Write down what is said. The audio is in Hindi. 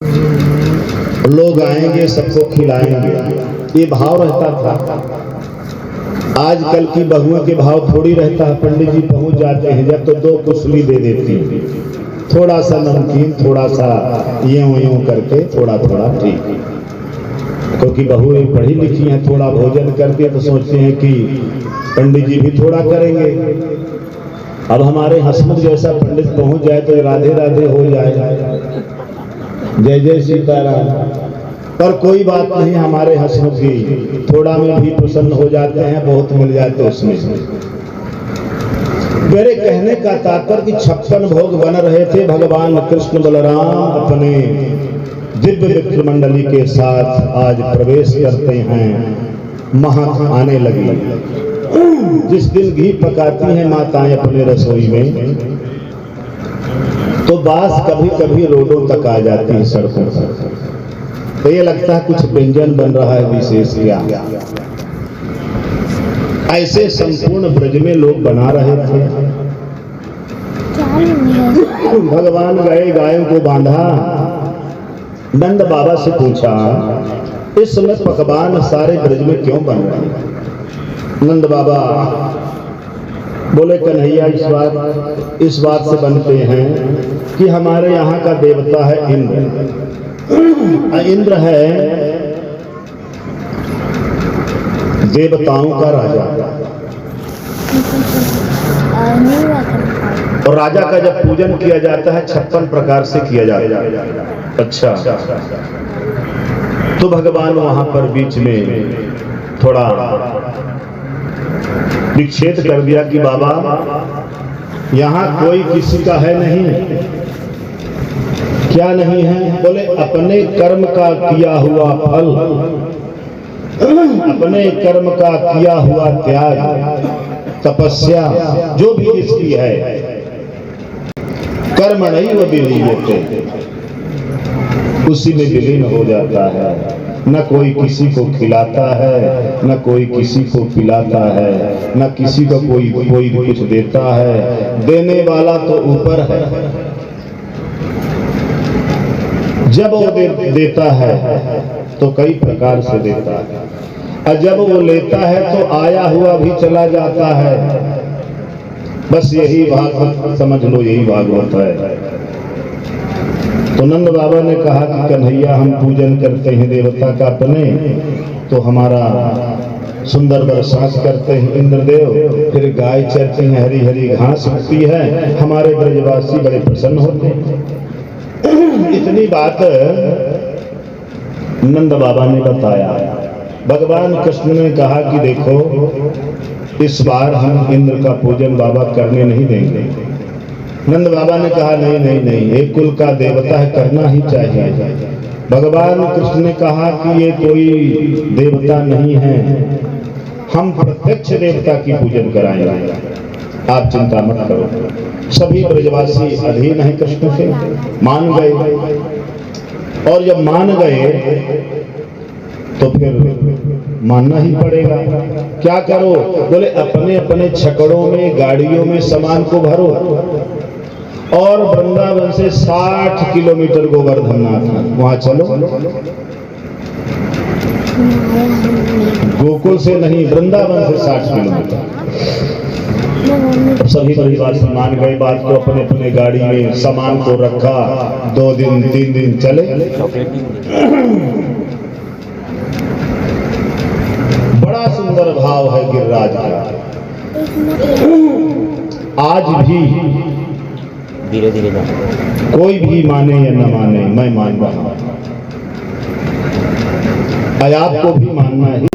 लोग आएंगे सबको खिलाएंगे, ये भाव रहता था। आजकल की बहुओं के भाव थोड़ी रहता है। पंडित जी पहुंच जाते हैं जब तो 2 कुसली दे देती हैं, थोड़ा सा नमकीन, थोड़ा सा यूं करके, थोड़ा थोड़ा ठीक। क्योंकि बहुएं पढ़ी लिखी हैं, थोड़ा भोजन करके तो सोचते हैं कि पंडित जी भी थोड़ा करेंगे। अब हमारे हसमुख जैसा पंडित पहुंच जाए तो राधे राधे हो जाए, जय जय सीताराम। पर कोई बात नहीं, हमारे हसमुख जी थोड़ा में भी प्रसन्न हो जाते हैं, बहुत मिल जाते उसमें। मेरे कहने का तात्पर्य कि 56 भोग बन रहे थे। भगवान कृष्ण बलराम अपने दिव्य मित्र मंडली के साथ आज प्रवेश करते हैं, महक आने लगी। जिस दिन घी पकाती हैं माताएं अपने रसोई में, तो बास कभी कभी रोडों तक आ जाती है, सड़कों पर। तो ये लगता है कुछ व्यंजन बन रहा है विशेष क्या। ऐसे संपूर्ण ब्रज में लोग बना रहे थे। भगवान गए, गायों को बांधा, नंद बाबा से पूछा इस समय पकवान सारे ब्रज में क्यों बन रहे हैं। नंद बाबा बोले कन्हैया इस बात से बनते हैं कि हमारे यहाँ का देवता है इंद्र। इंद्र है देवताओं का राजा, और राजा का जब पूजन किया जाता है 56 प्रकार से किया जाता है। अच्छा, तो भगवान वहां पर बीच में थोड़ा विक्षेप कर दिया कि बाबा यहाँ कोई किसी का है नहीं। क्या नहीं है? बोले अपने कर्म का किया हुआ फल, अपने कर्म का किया हुआ त्याग, तपस्या जो भी इसकी है, कर्म नहीं वो विलीयते, उसी में विलीन हो जाता है। न कोई किसी को खिलाता है, न कोई किसी को पिलाता है, न किसी को कोई कुछ देता है। देने वाला तो ऊपर है। जब वो देता है तो कई प्रकार से देता है, और जब वो लेता है तो आया हुआ भी चला जाता है। बस यही भागवत समझ लो, यही भागवत है। तो नंद बाबा ने कहा कि कन्हैया हम पूजन करते हैं देवता का अपने, तो हमारा सुंदर बरसात करते हैं इंद्रदेव, फिर गाय चरती हैं, हरी हरी घास उगती है, हमारे ब्रजवासी बड़े प्रसन्न होते हैं। इतनी बात नंद बाबा ने बताया। भगवान कृष्ण ने कहा कि देखो इस बार हम इंद्र का पूजन बाबा करने नहीं देंगे। नंद बाबा ने कहा नहीं नहीं नहीं, एक कुल का देवता है, करना ही चाहिए। भगवान कृष्ण ने कहा कि ये कोई देवता नहीं है, हम प्रत्यक्ष देवता की पूजन कराएंगे, आप चिंता मत करो। सभी ब्रजवासी अधीन है कृष्ण से, मान गए। और जब मान गए तो फिर मानना ही पड़ेगा। क्या करो? बोले अपने अपने छकड़ों में, गाड़ियों में सामान को भरो, और वृंदावन से 60 किलोमीटर गोवर्धन नाथ वहां चलो। गोकुल से नहीं, वृंदावन से 60 किलोमीटर। सभी परिवार से मान गए बात को, अपने अपने गाड़ी में सामान को रखा। 2 दिन 3 दिन चले। बड़ा सुंदर भाव है गिरिराज का। आज भी धीरे धीरे कोई भी माने या न माने, मैं मान रहा हूं, आपको भी मानना ही